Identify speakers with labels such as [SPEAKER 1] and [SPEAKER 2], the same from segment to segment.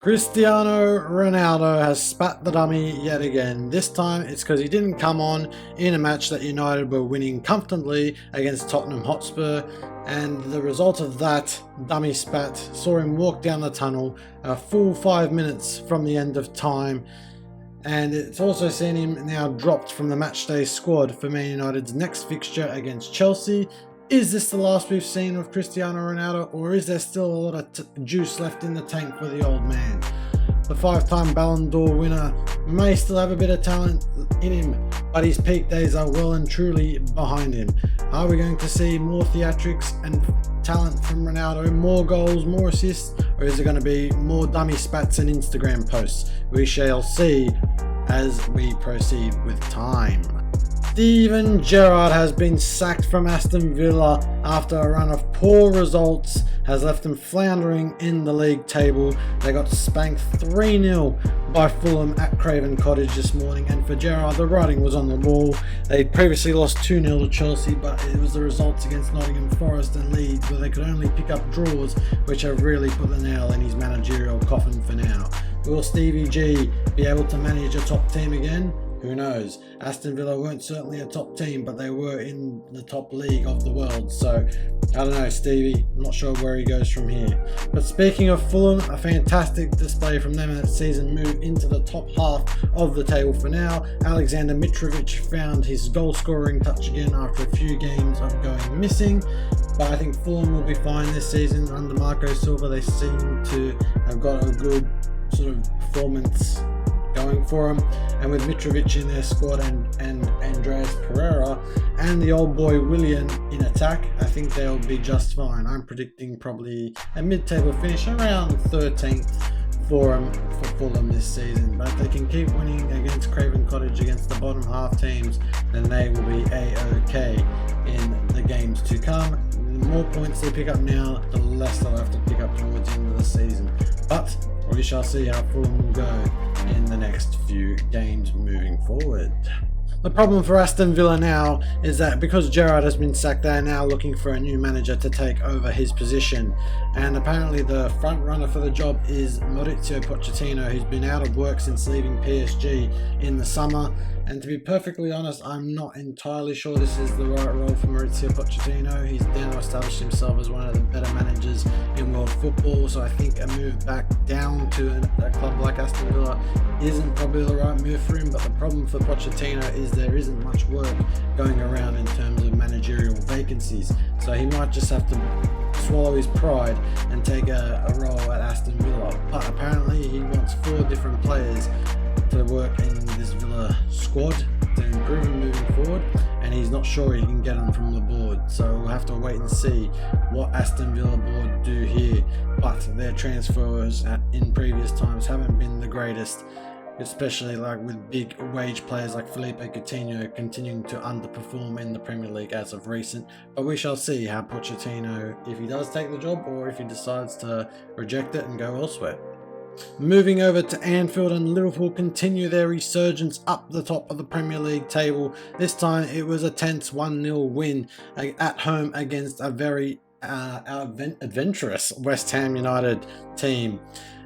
[SPEAKER 1] Cristiano Ronaldo has spat the dummy yet again. This time it's because he didn't come on in a match that United were winning comfortably against Tottenham Hotspur, and the result of that dummy spat saw him walk down the tunnel a full 5 minutes from the end of time, and it's also seen him now dropped from the matchday squad for Man United's next fixture against Chelsea. Is this the last we've seen of Cristiano Ronaldo, or is there still a lot of juice left in the tank for the old man? The 5-time Ballon d'Or winner may still have a bit of talent in him, but his peak days are well and truly behind him. Are we going to see more theatrics and talent from Ronaldo, more goals, more assists, or is it going to be more dummy spats and Instagram posts? We shall see as we proceed with time. Steven Gerrard has been sacked from Aston Villa after a run of poor results has left them floundering in the league table. They got spanked 3-0 by Fulham at Craven Cottage this morning, and for Gerrard the writing was on the wall. They previously lost 2-0 to Chelsea, but it was the results against Nottingham Forest and Leeds where they could only pick up draws, which have really put the nail in his managerial coffin for now. Will Stevie G be able to manage a top team again? Who knows? Aston Villa weren't certainly a top team, but they were in the top league of the world. So, I don't know, Stevie. I'm not sure where he goes from here. But speaking of Fulham, a fantastic display from them that season move into the top half of the table for now. Alexander Mitrovic found his goal-scoring touch again after a few games of going missing. But I think Fulham will be fine this season under Marco Silva. They seem to have got a good sort of performance going for them, and with Mitrovic in their squad and Andreas Pereira and the old boy Willian in attack, I think they'll be just fine. I'm predicting probably a mid-table finish around 13th for Fulham this season, but if they can keep winning against Craven Cottage against the bottom half teams, then they will be a-okay in the games to come. The more points they pick up now, the less they'll have to pick up towards the end of the season, but we shall see how Fulham will go in the next few games moving forward. The problem for Aston Villa now is that because Gerrard has been sacked, they are now looking for a new manager to take over his position. And apparently the front runner for the job is Mauricio Pochettino, who's been out of work since leaving PSG in the summer. And to be perfectly honest, I'm not entirely sure this is the right role for Mauricio Pochettino. He's now established himself as one of the better managers in world football, so I think a move back down to a club like Aston Villa isn't probably the right move for him. But the problem for Pochettino is there isn't much work going around in terms of managerial vacancies, so he might just have to swallow his pride and take a role at Aston Villa. But apparently he wants 4 different players to work in this Villa squad to improve him moving forward, and he's not sure he can get them from the board, so we'll have to wait and see what Aston Villa board do here. But their transfers in previous times haven't been the greatest, especially like with big wage players like Felipe Coutinho continuing to underperform in the Premier League as of recent. But we shall see how Pochettino, if he does take the job or if he decides to reject it and go elsewhere. Moving over to Anfield, and Liverpool continue their resurgence up the top of the Premier League table. This time it was a tense 1-0 win at home against a very adventurous West Ham United team.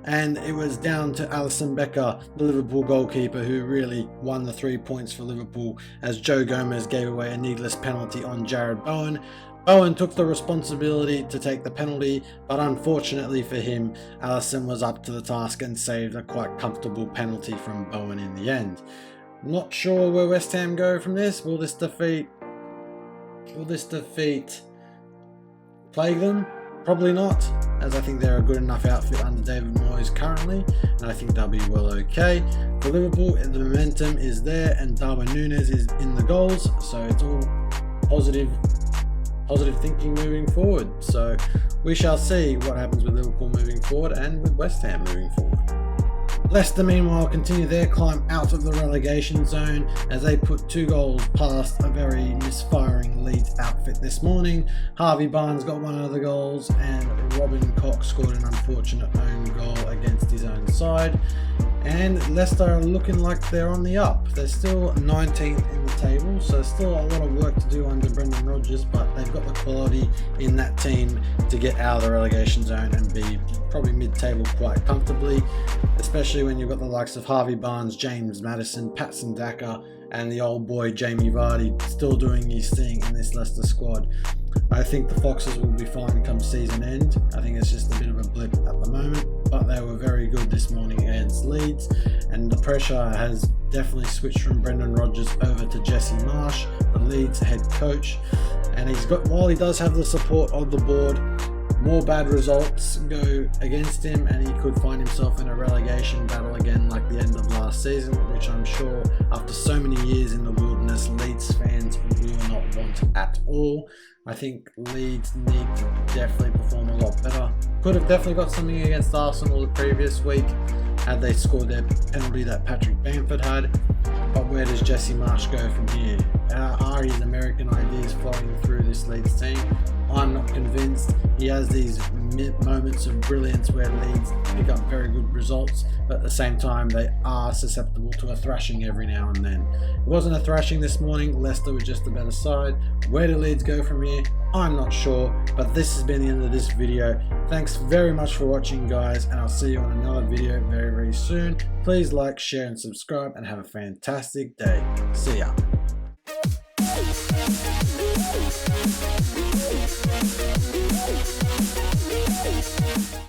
[SPEAKER 1] And it was down to Alisson, the Liverpool goalkeeper, who really won the 3 points for Liverpool, as Joe Gomez gave away a needless penalty on Jared Bowen. Bowen took the responsibility to take the penalty, but unfortunately for him, Alisson was up to the task and saved a quite comfortable penalty from Bowen in the end. Not sure where West Ham go from this. Will this defeat plague them? Probably not, as I think they're a good enough outfit under David Moyes currently, and I think they'll be well okay. For Liverpool, the momentum is there, and Darwin Núñez is in the goals, so it's all positive thinking moving forward. So we shall see what happens with Liverpool moving forward and with West Ham moving forward. Leicester, meanwhile, continue their climb out of the relegation zone as they put 2 goals past a very misfiring Leeds outfit this morning. Harvey Barnes got one of the goals, and Robin Koch scored an unfortunate own goal against his own side. And Leicester are looking like they're on the up. They're still 19th in the table, so still a lot of work to do under Brendan Rodgers, but they've got the quality in that team to get out of the relegation zone and be probably mid-table quite comfortably, especially when you've got the likes of Harvey Barnes, James Maddison, Patson Daka, and the old boy Jamie Vardy still doing his thing in this Leicester squad. I think the Foxes will be fine come season end. I think it's just a bit of a blip at the moment, but they were very good this morning against Leeds, and the pressure has definitely switched from Brendan Rodgers over to Jesse Marsch, the Leeds head coach. And while he does have the support of the board, more bad results go against him and he could find himself in a relegation battle again like the end of last season, which I'm sure after so many years in the wilderness, Leeds fans will not want at all. I think Leeds need to definitely perform a lot better. Could have definitely got something against Arsenal the previous week had they scored their penalty that Patrick Bamford had. But where does Jesse Marsch go from here? Are his American ideas flowing through this Leeds team? I'm not convinced. He has these moments of brilliance where Leeds pick up very good results, but at the same time they are susceptible to a thrashing every now and then. It wasn't a thrashing this morning. Leicester was just a better side. Where do Leeds go from here? I'm not sure, but this has been the end of this video. Thanks very much for watching, guys, and I'll see you on another video very, very soon. Please like, share and subscribe, and have a fantastic day. See ya.
[SPEAKER 2] We'll be right back.